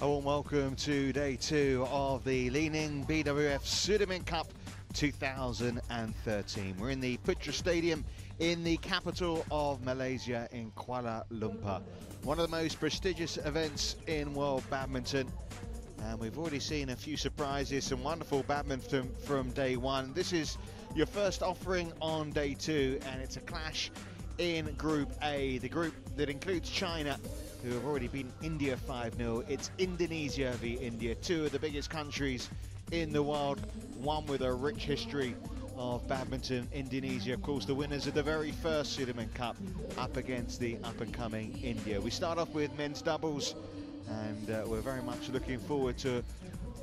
A warm welcome to day 2 of the Li-Ning BWF Sudirman Cup 2013. We're in the Putra Stadium in the capital of Malaysia in Kuala Lumpur. One of the most prestigious events in world badminton. And we've already seen a few surprises, some wonderful badminton from day 1. This is your first offering on day 2, and it's a clash in Group A, the group that includes China, who have already beaten India 5-0. It's Indonesia v India, two of the biggest countries in the world, one with a rich history of badminton. Indonesia, of course, the winners of the very first Sudirman Cup, up against the up-and-coming India. We start off with men's doubles, and we're very much looking forward to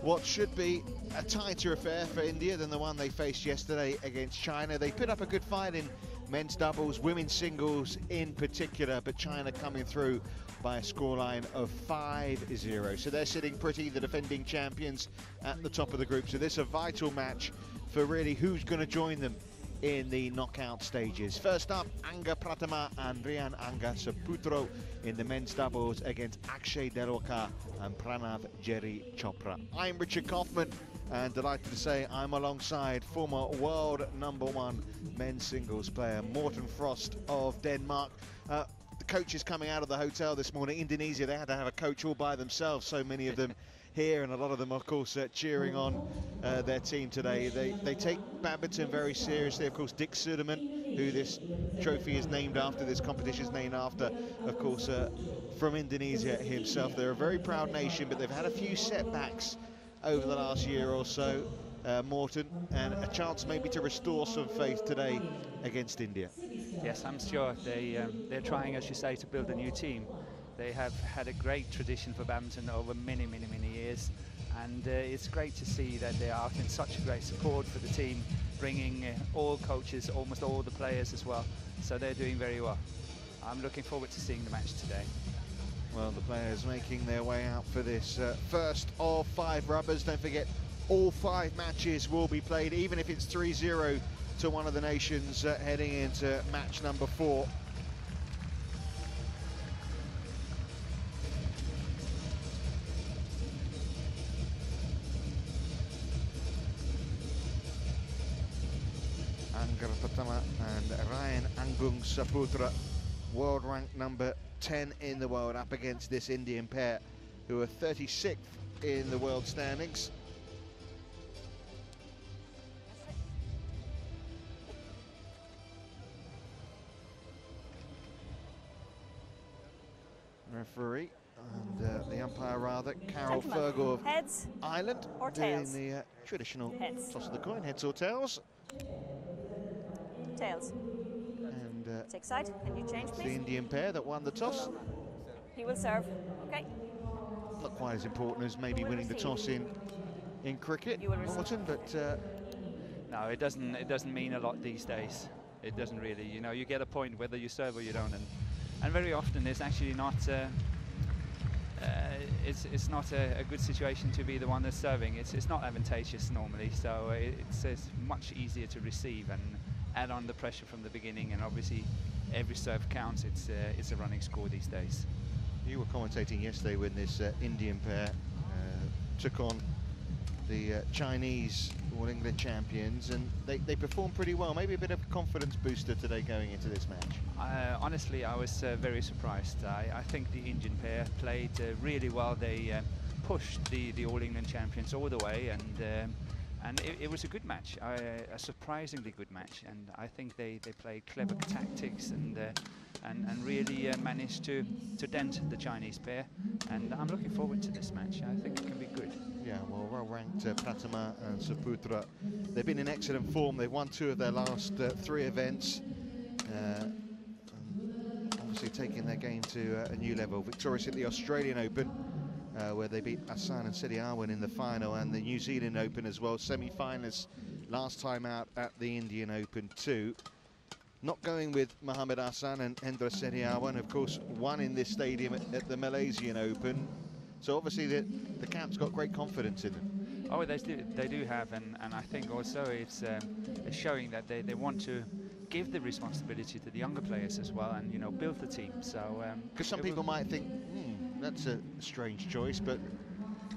what should be a tighter affair for India than the one they faced yesterday against China. They put up a good fight in men's doubles, women's singles in particular, but China coming through by a scoreline of 5-0. So they're sitting pretty, the defending champions, at the top of the group. So this is a vital match for really who's going to join them in the knockout stages. First up, P.Angga Pratama and Rian Saputro in the men's doubles against D.Akshay Dewalkar and Pranaav Chopra. I'm Richard Kaufman, and delighted to say I'm alongside former world #1 men's singles player Morten Frost of Denmark. The coaches coming out of the hotel this morning. Indonesia, they had to have a coach all by themselves, so many of them here, and a lot of them, of course, cheering on their team today. They take badminton very seriously. Of course, Dick Sudirman, who this trophy is named after, this competition is named after, of course, from Indonesia himself. They're a very proud nation, but they've had a few setbacks over the last year or so, Morten, and a chance maybe to restore some faith today against India. Yes, I'm sure they're trying, as you say, to build a new team. They have had a great tradition for badminton over many years, and it's great to see that they are in such a great support for the team, bringing all coaches, almost all the players as well. So they're doing very well. I'm looking forward to seeing the match today. Well, the players making their way out for this first of 5 rubbers. Don't forget, all 5 matches will be played, even if it's 3-0 to one of the nations heading into match number 4. Pratama and S.R.Agung Saputro, world rank number 10 in the world, up against this Indian pair who are 36th in the world standings. Referee and the umpire, rather, Carol Fergal of heads Ireland, or tails? doing the traditional heads. toss of the coin, heads or tails. Tails. And take side. Can you change, please? the Indian pair that won the toss. He will serve. Okay. Not quite as important as maybe winning the toss in cricket, Morten, but no, it doesn't mean a lot these days. It doesn't really. You know, you get a point whether you serve or you don't, and very often it's actually not. It's not a good situation to be the one that's serving. It's not advantageous normally, so it's much easier to receive and add on the pressure from the beginning. And obviously, every serve counts. It's a running score these days. You were commentating yesterday when this Indian pair took on the Chinese All England champions, and they performed pretty well. Maybe a bit of a confidence booster today going into this match. Honestly, I was very surprised. I think the Indian pair played really well. They pushed the All England champions all the way, and it was a good match, a surprisingly good match. And I think they played clever tactics and really managed to dent the Chinese pair. And I'm looking forward to this match. I think it can be good. Yeah, well ranked Pratama and Saputro. They've been in excellent form. They've won 2 of their last 3 events. Obviously taking their game to a new level. Victorious at the Australian Open, where they beat Hassan and S.R.Agung in the final, and the New Zealand Open as well, semi-finalists last time out at the Indian Open too. Not going with Mohamed Hassan and S.R.Agung, of course, won in this stadium at the Malaysian Open. So obviously the camp's got great confidence in them. Oh, they do have, and I think also it's showing that they want to give the responsibility to the younger players as well, and build the team. So because some people might think that's a strange choice, but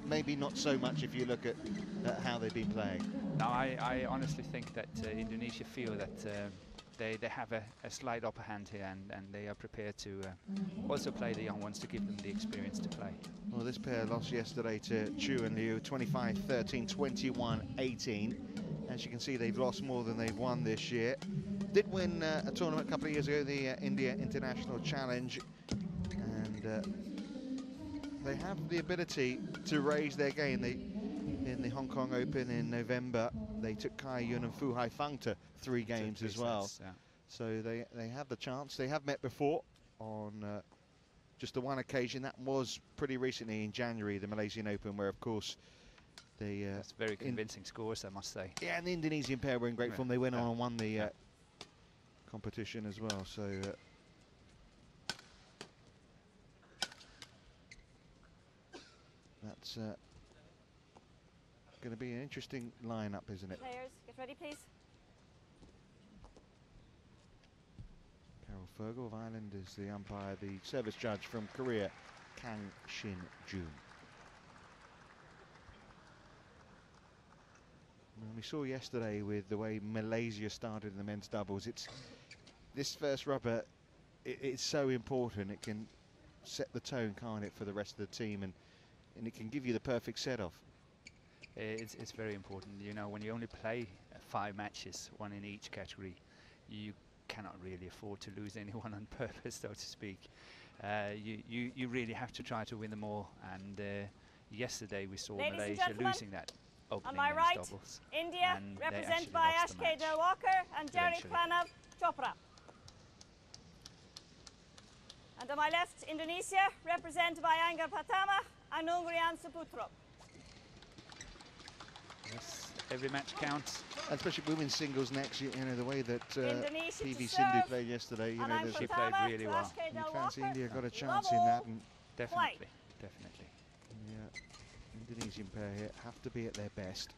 maybe not so much if you look at how they've been playing. No, I honestly think that Indonesia feel that they have a slight upper hand here, and they are prepared to also play the young ones to give them the experience to play. Well, this pair lost yesterday to Chu and Liu, 25-13, 21-18. As you can see, they've lost more than they've won this year. Did win a tournament a couple of years ago, the India International Challenge, and they have the ability to raise their game. In the Hong Kong Open in November, they took Kai Yun and Fu Haifeng to 3 games as well. Sets, yeah. So they have the chance. They have met before on just the one occasion. That was pretty recently in January, the Malaysian Open, where of course that's very convincing scores, I must say. Yeah, and the Indonesian pair were in great form. They went on and won the competition as well. So that's going to be an interesting lineup, isn't it? Players, get ready, please. Carol Fergal of Ireland is the umpire. The service judge from Korea, Kang Shin Jun. And we saw yesterday with the way Malaysia started in the men's doubles. This first rubber. It's so important. It can set the tone, can't it, for the rest of the team, and it can give you the perfect set-off. It's very important. You know, when you only play 5 matches, 1 in each category, you cannot really afford to lose anyone on purpose, so to speak. You really have to try to win them all. And yesterday we saw Malaysia losing that opening on my right, doubles. India, represented by Akshay Dewalkar and Jerry Pranaav, Chopra. And on my left, Indonesia, represented by P.Angga Pratama and Rian Saputro. Yes, every match counts. Especially women's singles next, you know, the way that PV Sindhu played yesterday, you know, she played really well. You fancy India got a chance in that, and definitely. Yeah, Indonesian pair here have to be at their best.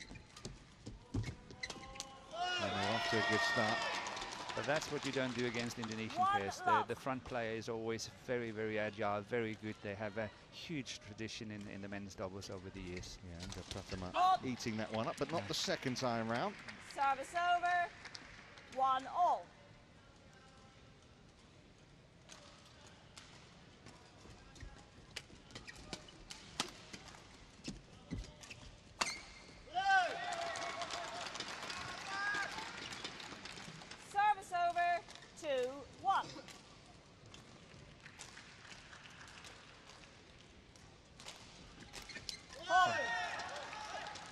And they're off to a good start. But that's what you don't do against Indonesian pairs. The front player is always very, very agile, very good. They have a huge tradition in the men's doubles over the years. Yeah, and Pratama eating that one up, but not the second time round. Service over, 1-all. Service over, 2-1.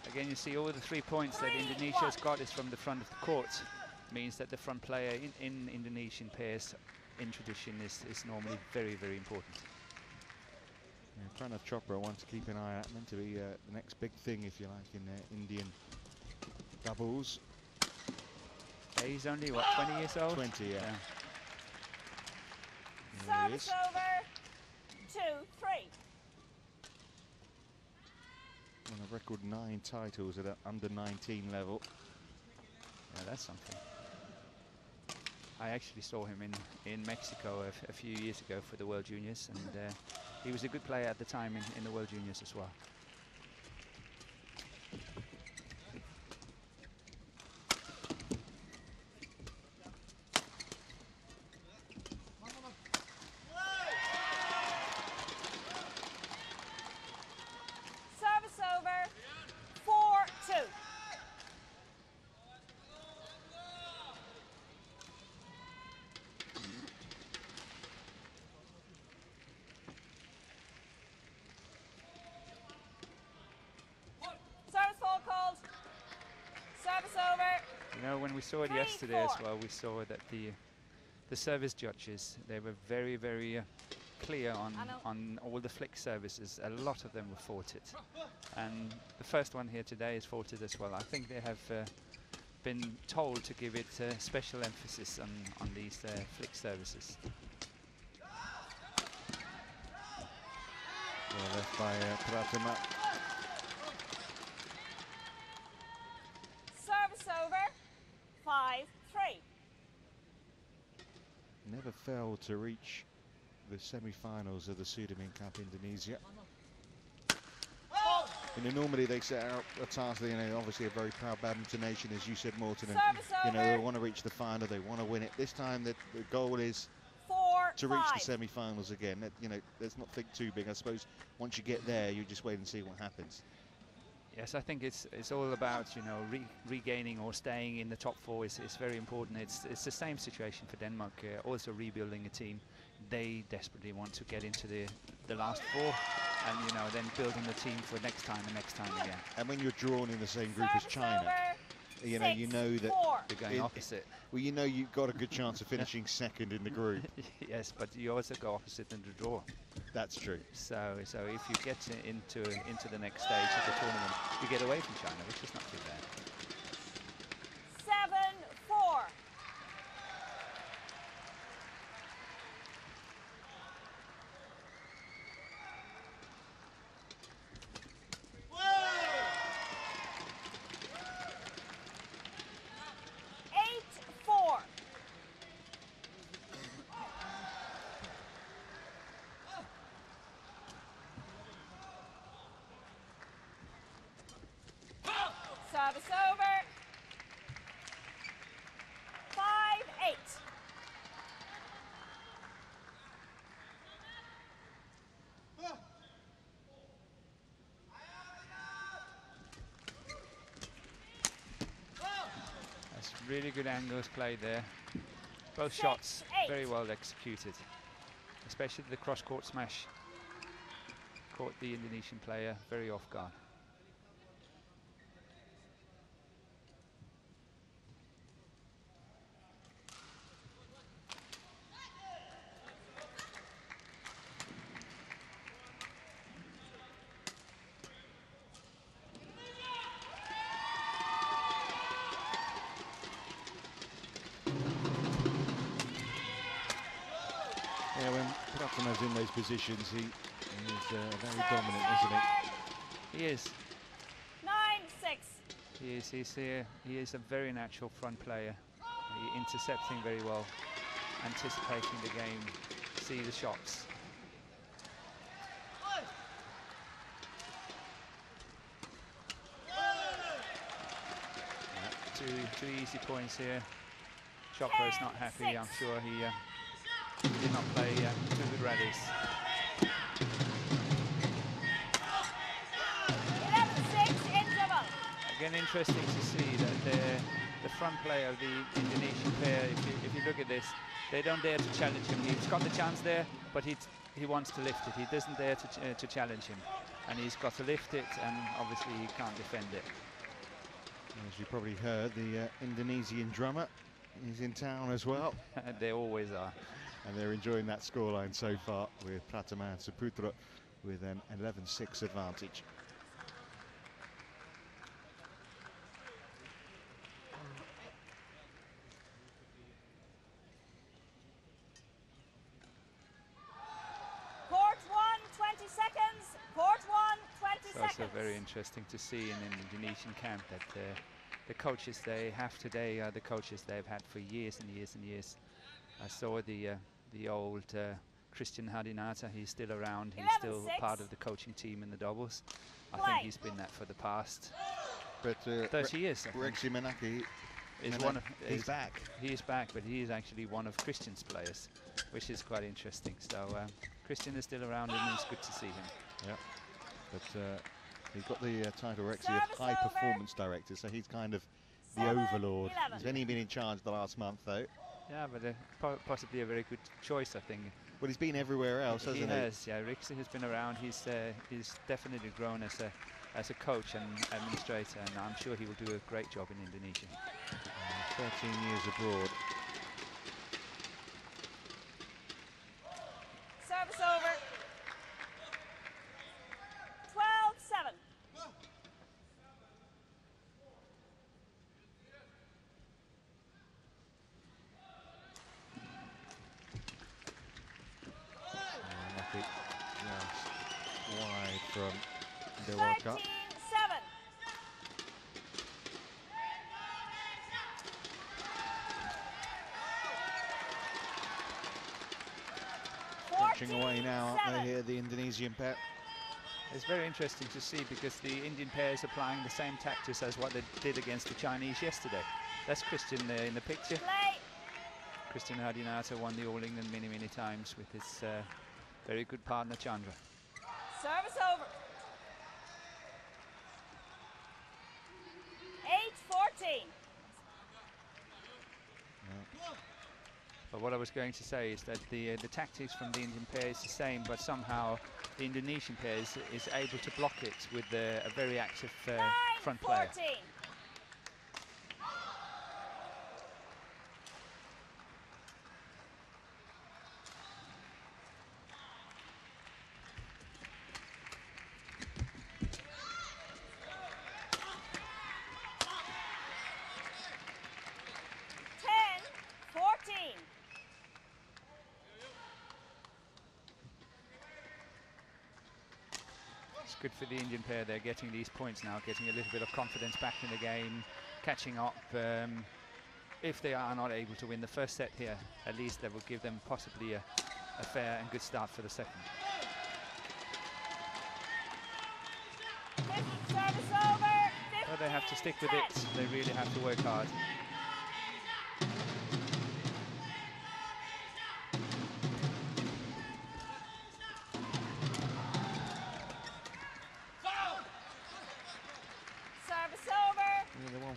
Again, you see all the 3 points that Indonesia's got is from the front of the court. Means that the front player in Indonesian pairs in tradition is normally very, very important. Yeah, Pranaav Chopra wants to keep an eye out, meant to be the next big thing, if you like, in Indian doubles. He's only, what, 20 years old? 20, yeah. Service over, 2-3. On a record 9 titles at an under 19 level. Yeah, that's something. I actually saw him in Mexico a few years ago for the World Juniors, and he was a good player at the time in the World Juniors as well. Service over, 4-2. Service ball called. Service over. You know, when we saw it yesterday as well, we saw that the service judges, they were very, very clear on all the flick services. A lot of them were faulted, and the first one here today is faulted as well. I think they have been told to give it special emphasis on these flick services. Well left by Pratama. Service over, 5-3. Never failed to reach the semi-finals of the Sudirman Cup, Indonesia. normally they set out a task. Obviously a very proud badminton nation, as you said, Morton. And, Service they over. want to reach the final. They want to win it. This time, the goal is 4-5. to reach the semi-finals again. Let's not think too big. I suppose once you get there, you just wait and see what happens. Yes, I think it's all about regaining or staying in the top 4 is very important. It's the same situation for Denmark, also rebuilding a team. They desperately want to get into the last 4, and then building the team for next time and next time again. And when you're drawn in the same group as China, you know that you're going opposite. Well, you've got a good chance of finishing second in the group. Yes, but you also go opposite in the draw. That's true. So if you get into the next stage of the tournament, you get away from China, which is not too bad. 7-4. Service over. 5-8. That's really good angles played there. Both shots very well executed, especially the cross-court smash. Caught the Indonesian player very off guard. Yeah, when Pratama's in those positions, he's very dominant, isn't he? He is. 9-6. He is a very natural front player. Intercepting very well, anticipating the game, see the shots. Two easy points here. Chopra is not happy. I'm sure he did not play 2 good rallies. 11-6 in double. Again, interesting to see that the front player of the Indonesian pair, if you look at this, they don't dare to challenge him. He's got the chance there, but he wants to lift it. He doesn't dare to challenge him. And he's got to lift it, and obviously he can't defend it. As you probably heard, the Indonesian drummer is in town as well. They always are. And they're enjoying that scoreline so far, with Pratama and Saputro with an 11-6 advantage. Court 1, 20 seconds. Court 1, 20 It's seconds. also very interesting to see in an Indonesian camp that the coaches they have today are the coaches they've had for years and years and years. I saw the old Christian Hadinata. He's still around. He's still part of the coaching team in the doubles. I think he's been that for the past 30 years. Rexy Menaki he's back. He is back, but he is actually one of Christian's players, which is quite interesting. So Christian is still around, and it's good to see him. Yeah, but he's got the title Rexy of High Performance Director, so he's kind of the overlord. He's only been in charge the last month, though. Yeah, but possibly a very good choice, I think. Well, he's been everywhere else, hasn't he? He has, yeah. Rixie has been around. He's definitely grown as a coach and administrator, and I'm sure he will do a great job in Indonesia. 13 years abroad. Service over. 12-7. Lucky just wide from Dewalkar. 13-7. Punching away now, aren't they, here, the Indonesian pair? It's very interesting to see because the Indian pair is applying the same tactics as what they did against the Chinese yesterday. That's Christian there in the picture. Play. Christian Hadinata won the All England many times with his very good partner Chandra. Service over. 8-14. But what I was going to say is that the tactics from the Indian pair is the same, but somehow the Indonesian pair is able to block it with a very active front player. 9-14. Good for the Indian pair. They're getting these points now, getting a little bit of confidence back in the game, catching up. If they are not able to win the first set here, at least that will give them possibly a fair and good start for the second. Service over. Well, they have to stick with it. They really have to work hard.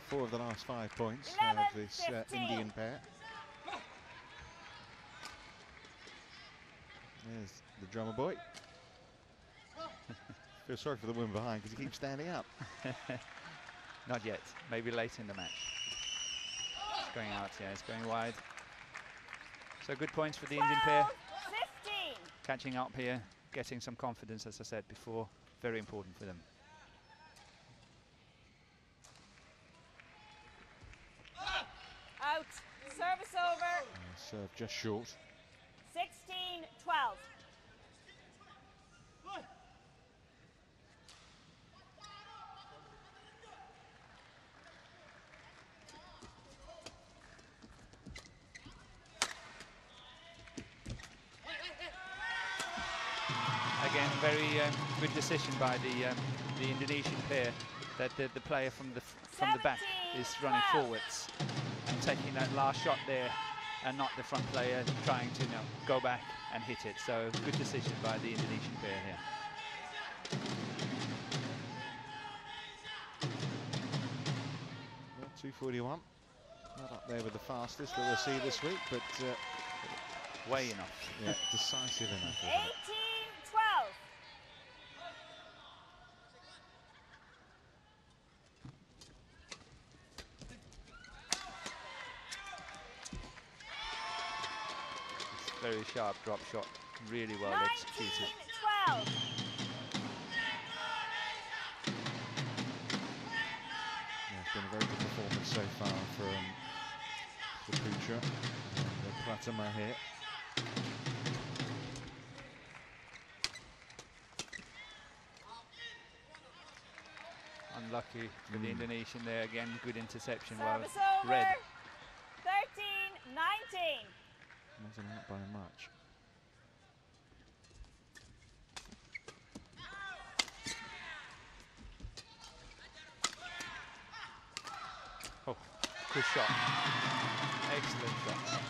Four of the last 5 points 11, of this 15. Indian pair. There's the drummer boy. Feel sorry for the woman behind because he keeps standing up. Not yet. Maybe later in the match. It's going out. Yeah, it's going wide. So good points for the Indian pair. 15. Catching up here, getting some confidence, as I said before. Very important for them. Out. Service over. Serve just short. 16-12. Again, very good decision by the Indonesian pair, that the player from the back is running forwards and taking that last shot there, and not the front player trying to go back and hit it. So good decision by the Indonesian pair here. Well, 2:41. Not up there with the fastest that we'll see this week, but way enough. Yeah, decisive enough. 18-12. Very sharp drop shot, really well executed. 19-12. Yeah, it's been a very good performance so far from the Putra and Pratama here. Unlucky for the Indonesian there again. Good interception. Service well read. 13-19. Wasn't out by much. Oh, good shot. Excellent shot.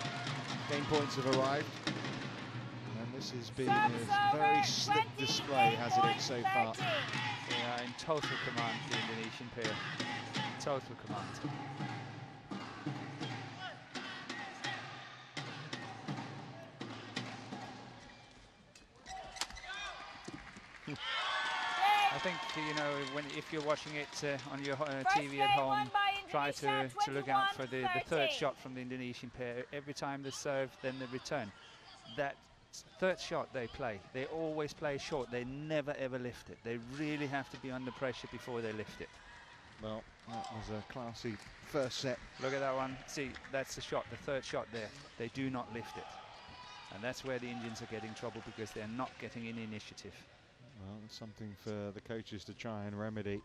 Game points have arrived. And this has been Service a very over, slick display, hasn't it, so far? 13. They are in total command, the Indonesian pair. Total command. I think, if you're watching it on your TV at home, try to look out for the third shot from the Indonesian pair. Every time they serve, then they return. That third shot they play, they always play short. They never ever lift it. They really have to be under pressure before they lift it. Well, that was a classy first set. Look at that one. See, that's the shot, the third shot there. They do not lift it. And that's where the Indians are getting trouble, because they're not getting any initiative. Well, it's something for the coaches to try and remedy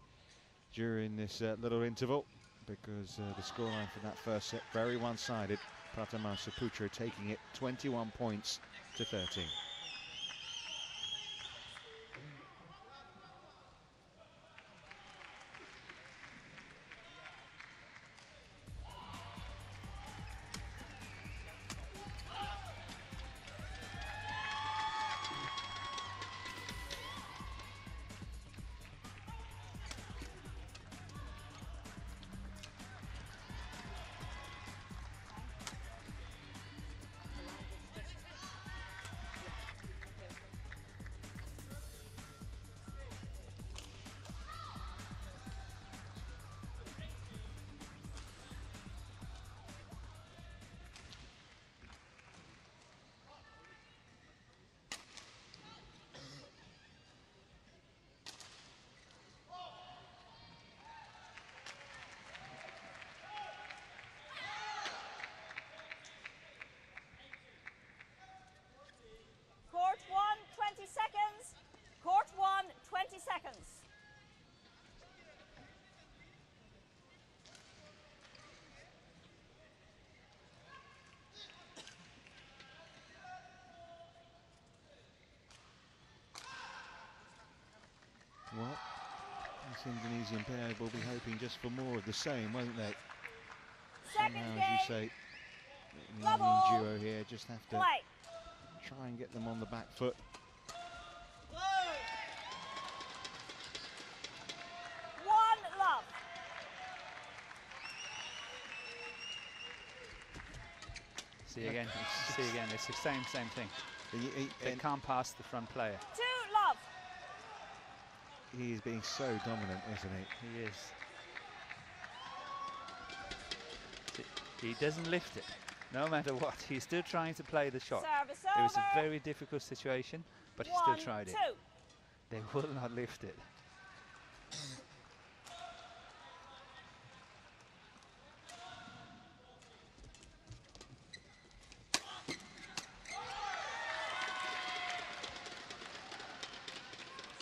during this little interval, because the scoreline for that first set, very one-sided. Pratama Saputro taking it 21 points to 13. This Indonesian pair will be hoping just for more of the same, won't they? Second Somehow, game. as you say, the Love Indian all. duo here just have to Play. try and get them on the back foot. One love. See again, it's the same thing. They can't pass the front player. Two love. He is being so dominant, isn't he? He is. He doesn't lift it, no matter what. He's still trying to play the shot. Service It was a over. very difficult situation, but he 1, still tried 2. it. They will not lift it.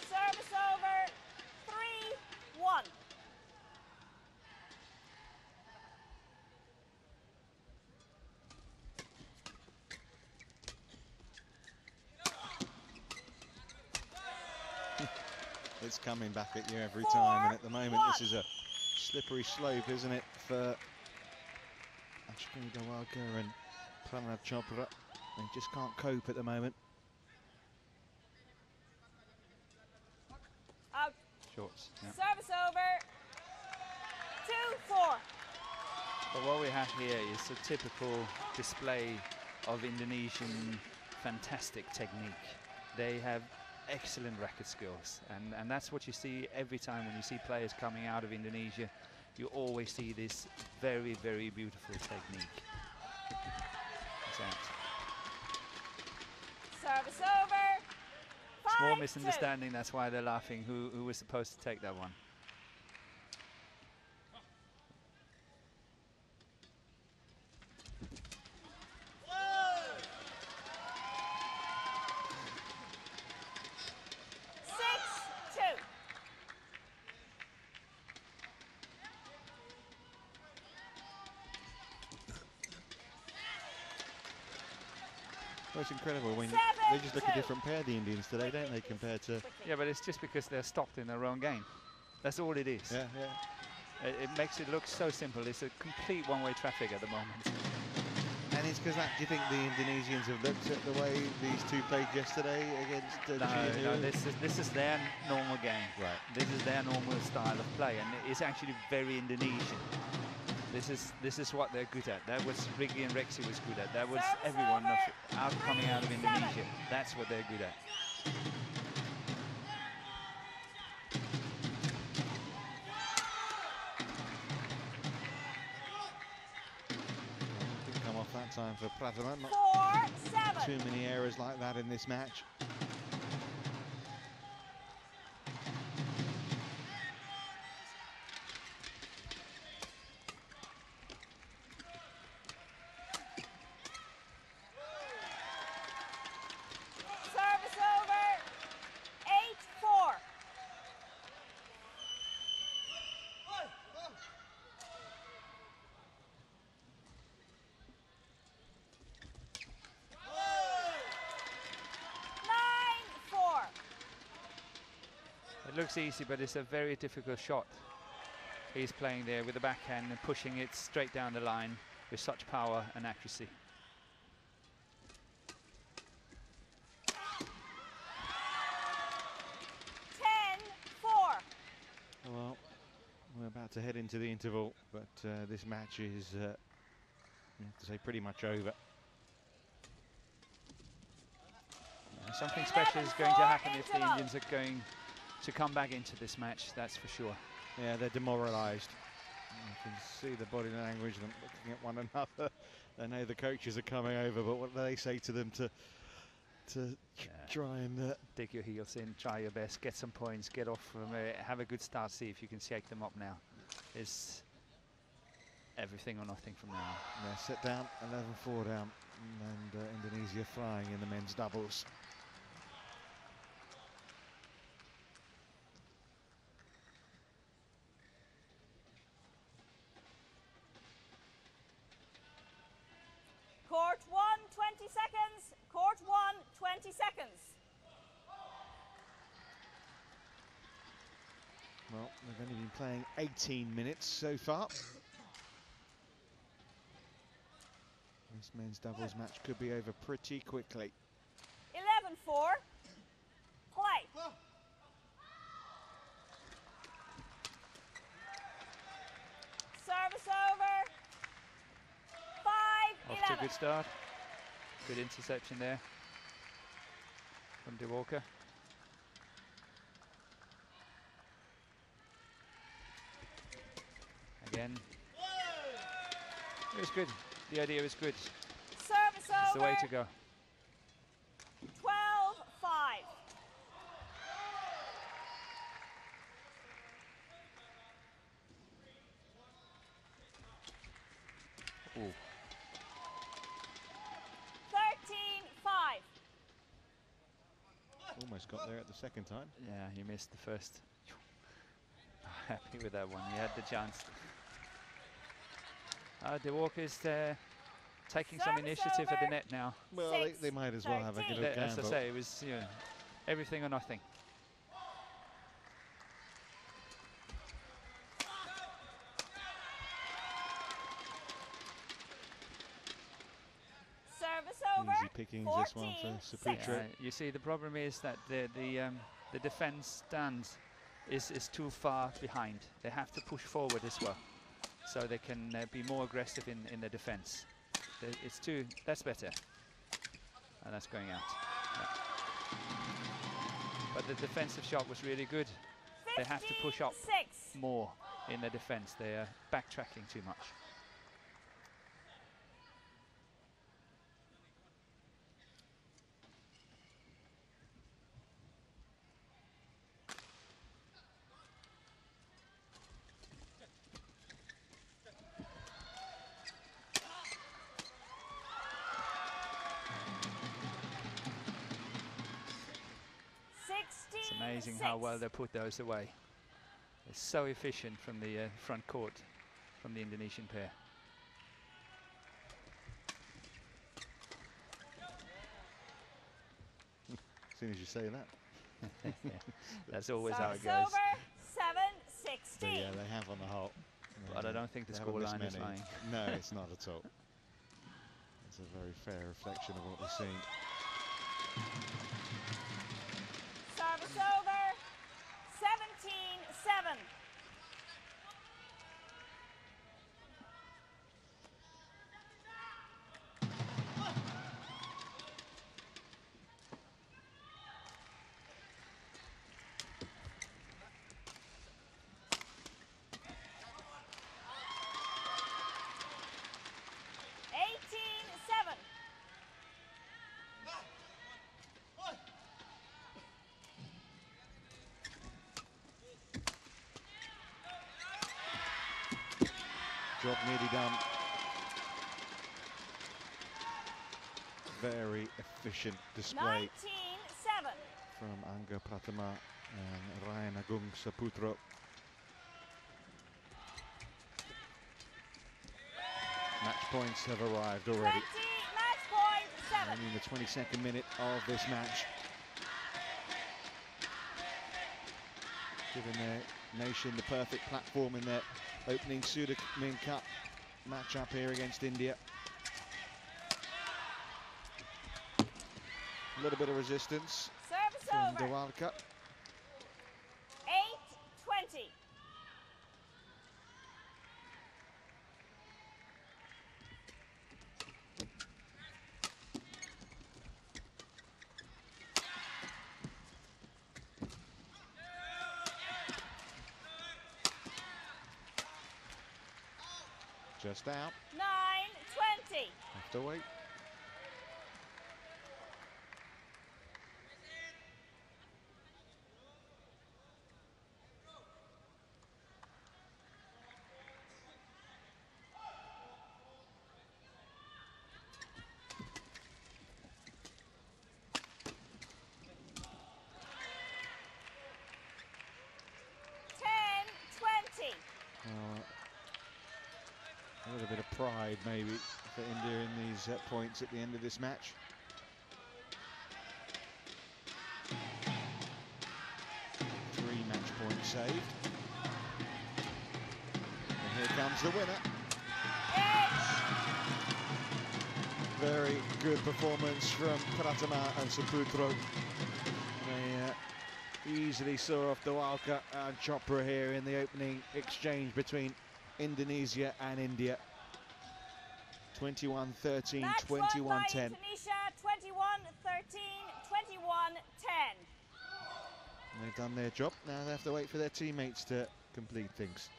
Service over. 3-1. It's coming back at you every time, and at the moment this is a slippery slope, isn't it, for Dewalkar and Pranaav Chopra. They just can't cope at the moment. Out. Shorts. Yeah. Service over. 2-4. But what we have here is a typical display of Indonesian fantastic technique. They have excellent racket skills, and that's what you see every time when you see players coming out of Indonesia. You always see this very, very beautiful technique. Service over. Small 5-2. misunderstanding, that's why they're laughing. Who was supposed to take that one? Well, it's incredible when they just look a different pair, the Indians today, don't they, compared to... Yeah, but it's just because they're stopped in their own game. That's all it is. Yeah, yeah. It makes it look so simple. It's a complete one-way traffic at the moment. And it's because that, do you think the Indonesians have looked at the way these two played yesterday against No, this is their normal game. Right. This is their normal style of play, and it's actually very Indonesian. This is what they're good at. That was Ricky and Rexy was good at. That was everyone coming out of Indonesia. That's what they're good at. Didn't come off that time for Pratama. Not 4-7. too many errors like that in this match. Service over. 8-4. It looks easy, but it's a very difficult shot. He's playing there with the backhand and pushing it straight down the line with such power and accuracy. Well, we're about to head into the interval, but this match is, you have to say, pretty much over. Something special is going to happen if the Indians are going to come back into this match, that's for sure. Yeah, they're demoralised. You can see the body language, them looking at one another. They know the coaches are coming over, but what do they say to them to try and... dig your heels in, try your best, get some points, get off from have a good start, see if you can shake them up now. It's everything or nothing from now on. Yeah, sit down, 11-4 down, and Indonesia flying in the men's doubles. Court 1, 20 seconds. Court 1, 20 seconds. Well, they've only been playing 18 minutes so far. This men's doubles match could be over pretty quickly. 11-4. Play. Service over. 5-11. Off to a good start. Good interception there from Dewalkar. Again, it was good. The idea was good. Service over. It's the way to go. 12-5. Ooh. 13-5. Almost got there at the second time. Yeah, he missed the first. Happy with that one. He had the chance. Dewalkar's taking some Service initiative at the over. net now. Well, they might as well have a good As I gamble. say, it was everything or nothing. Service over. Easy pickings this one for 14-6. Saputro. You see, the problem is that the defense stands is too far behind. They have to push forward as well, so they can be more aggressive in the defense. It's too. That's better, and that's going out. Yeah. But the defensive shot was really good. They have to push up 15-6. more in the defense. They are backtracking too much. It's amazing how well they put those away. They're so efficient from the front court from the Indonesian pair. As soon as you say that. That's always how it Service goes. over. 7-16. So yeah, they have on the whole. But I don't think the They haven't missed scoreline is many. lying. No, it's not at all. It's a very fair reflection of what we've seen. Service over. 17-7. Job nearly done. Very efficient display 19-7. from P.Angga Pratama and S.R.Agung Saputro. Match points have arrived 20, already. match point 7. Only in the 22nd minute of this match. Giving their nation the perfect platform in their opening Sudirman Cup match-up here against India. A little bit of resistance Service from over. Dewalkar. 8-20. Just out. 9-20. Have to wait. A little bit of pride maybe for India in these points at the end of this match. Three match points saved. comes the winner. Edge. Very good performance from Pratama and Saputro. They easily saw off Dewalkar and Chopra here in the opening exchange between Indonesia and India. 21-13, 21-10. Indonesia, 21-13, 21-10. They've done their job. Now they have to wait for their teammates to complete things.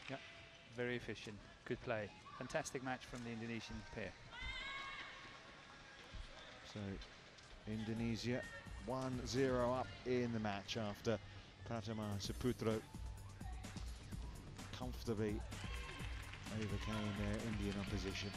Yeah, very efficient, good play. Fantastic match from the Indonesian pair. So Indonesia 1-0 up in the match after Pratama and Saputro comfortably overcame their Indian opposition.